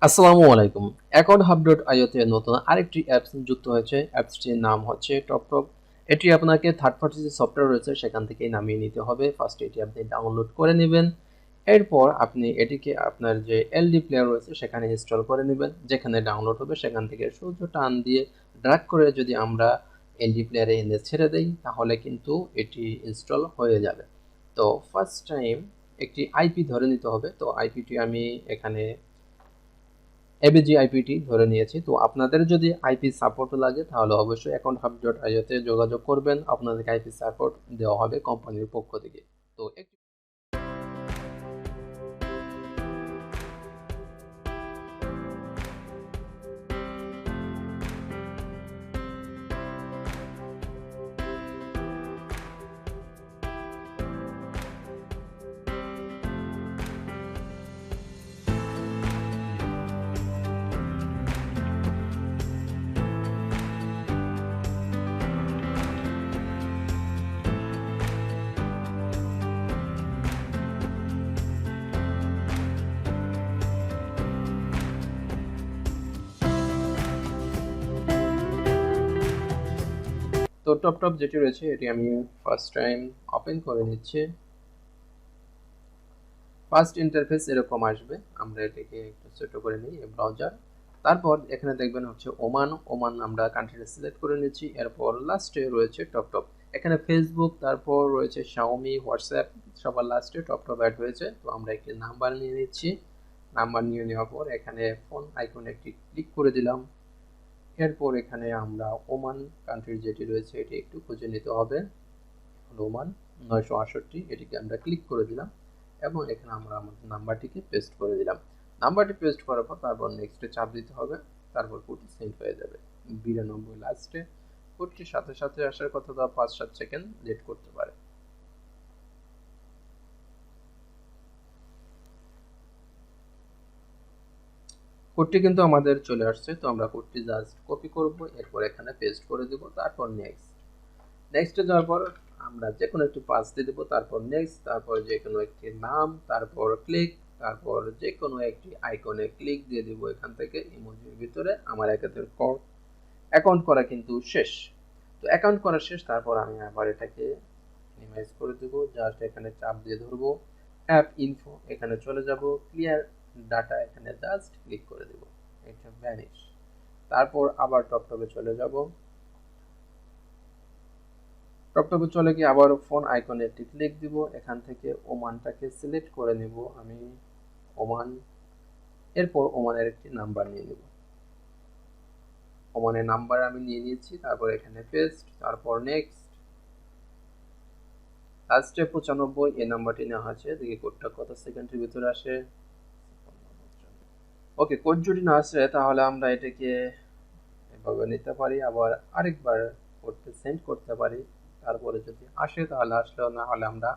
আসসালামু আলাইকুম। acchub.io তে নতুন আরেকটি অ্যাপস যুক্ত হয়েছে। অ্যাপসটির নাম হচ্ছে TopTop। এটি আপনাকে থার্ড পার্টি যে সফটওয়্যার রয়েছে সেখান থেকেই নামিয়ে নিতে হবে। ফার্স্টে এটি আপনি ডাউনলোড করে নেবেন। এরপর আপনি এটিকে আপনার যে এলডি প্লেয়ার রয়েছে সেখানে ইনস্টল করে নেবেন। যেখানে ডাউনলোড হবে সেখান থেকে সোজা টান দিয়ে ড্র্যাগ করে যদি আমরা এলডি প্লেয়ারে এনে ছেড়ে দেই তাহলে কিন্তু এটি ইনস্টল হয়ে যাবে। তো ফার্স্ট টাইম একটি আইপি ধরে নিতে হবে। তো আইপিটি আমি এখানে এবিজি আইপিটি ধরে নিয়েছি। তো আপনাদের যদি আইপি সাপোর্ট লাগে তাহলে অবশ্যই acchub.io তে যোগাযোগ করবেন। আপনাদেরকে আইপি সাপোর্ট দেওয়া হবে কোম্পানির পক্ষ থেকে। তো টপ যেটি রয়েছে এটি আমি ফার্স্ট টাইম ওপেন করে নিচ্ছি। ফার্স্ট ইন্টারফেস এরকম আসবে। আমরা এটাকে একটু ছোট করে নিই ব্রাউজার। তারপর এখানে দেখবেন হচ্ছে ওমান আমরা কান্ট্রিটা সিলেক্ট করে নিচ্ছি। এরপর লাস্টে রয়েছে টপ। এখানে ফেসবুক, তারপর রয়েছে শাওমি, হোয়াটসঅ্যাপ, সবার লাস্টে টপ অ্যাড হয়েছে। তো আমরা একটি নাম্বার নিয়ে নিচ্ছি। নাম্বার নিয়ে নেওয়ার পর এখানে ফোন আইকনে একটি ক্লিক করে দিলাম। এরপর এখানে আমরা ওমান কান্ট্রির যেটি রয়েছে এটি একটু খুঁজে নিতে হবে। ওমান 968, এটিকে আমরা ক্লিক করে দিলাম এবং এখানে আমরা আমাদের নাম্বারটিকে পেস্ট করে দিলাম। নাম্বারটি পেস্ট করার পর তারপর নেক্সটে চাপ দিতে হবে। তারপর কোডটি সেন্ড হয়ে যাবে। 92 লাস্টে কোডটির সাথে সাথে আসার কথা, 5-7 সেকেন্ড লেট করতে পারে। কোডটি কিন্তু আমাদের চলে আসছে। তো আমরা কোডটি জাস্ট কপি করব, এরপর এখানে পেস্ট করে দেব, তারপর নেক্সটে যাওয়ার পর আমরা যে কোনো একটি পাস দিয়ে দেবো, তারপর নেক্সট, তারপর যে কোনো একটি নাম, তারপর ক্লিক, তারপর যে কোনো একটি আইকনে ক্লিক দিয়ে দিব। এখান থেকে ইমোজির ভিতরে আমার অ্যাকাউন্ট করা কিন্তু শেষ। তো অ্যাকাউন্ট করা শেষ। তারপর আমি আবার এটাকে মিনিমাইজ করে দেবো। জাস্ট এখানে চাপ দিয়ে ধরবো, অ্যাপ ইনফো এখানে চলে যাব, ক্লিয়ার ডাটা এখানে জাস্ট ক্লিক করে দেবো, এটা ভ্যানিশ। তারপর আবার টপটপে চলে যাব। টপটপে চলে গিয়ে আবার ফোন আইকনে একটি ক্লিক দিব। এখান থেকে ওমানটাকে সিলেক্ট করে নেব আমি, ওমান। এরপর ওমানের একটি নাম্বার নিয়ে নেব। ওমানের নাম্বার আমি নিয়ে নিয়েছি। তারপর এখানে পেস্ট, তারপর নেক্সট, লাস্টে 95 এই নাম্বারটি নেওয়া হয়েছে। দেখি কোডটা কত সেকেন্ডের ভিতরে আসে। ওকে, কোড যদি না আসে তাহলে আমরা এটাকে এভাবে নিতে পারি, আবার আরেকবার কোডটা সেন্ড করতে পারি। তারপরে যদি আসে তাহলে আসলেও, না হলে আমরা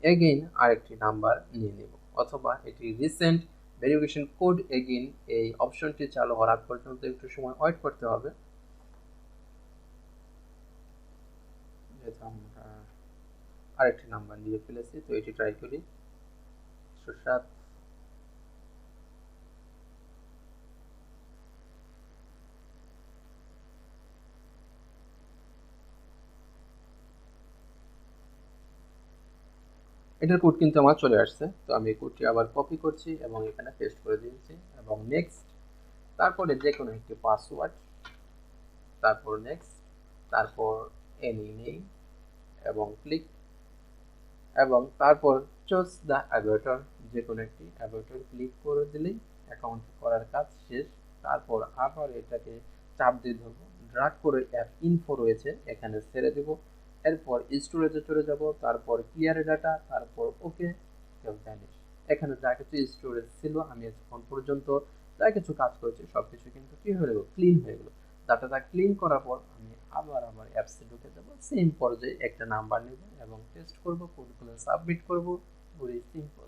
এগেইন আরেকটি নাম্বার নিয়ে নেব, অথবা এটি রিসেন্ট ভেরিফিকেশন কোড এগেইন এই অপশনটি চালু হওয়ার আগ পর্যন্ত একটু সময় ওয়েট করতে হবে। যেহেতু আমরা আরেকটি নাম্বার নিয়ে ফেলেছি, তো এটি ট্রাই করি। 7। এটার কোড কিন্তু আমার চলে আসছে। তো আমি এই কোডটি আবার কপি করছি এবং এখানে পেস্ট করে দিয়েছি এবং নেক্সট, তারপরে যে কোনো একটি পাসওয়ার্ড, তারপর নেক্সট, তারপর এনি নেই এবং ক্লিক, এবং তারপর চুজ দ্য অ্যাভাটার, যে কোনো একটি অ্যাভাটার ক্লিক করে দিলেই অ্যাকাউন্ট করার কাজ শেষ। তারপর আবার এটাকে চাপ দিয়ে ধরবো, ড্রাগ করে অ্যাপ ইনফো রয়েছে এখানে ছেড়ে দেব। এরপর স্টোরেজে চলে যাব, তারপর ক্লিয়ার ডাটা, তারপর ওকে, ভ্যানিশ। এখানে যা কিছু স্টোরেজ ছিল আমি এখন পর্যন্ত যা কিছু কাজ করেছি সবকিছু কিন্তু কি হয়ে গেল, ক্লিন হয়ে গেল। ডাটাটা ক্লিন করার পর আমি আবার অ্যাপসে ঢুকে যাবো। সেম পর্যায়ে একটা নাম্বার নেব এবং টেস্ট করব, কোডগুলো সাবমিট করব, পুরো সিম্পল।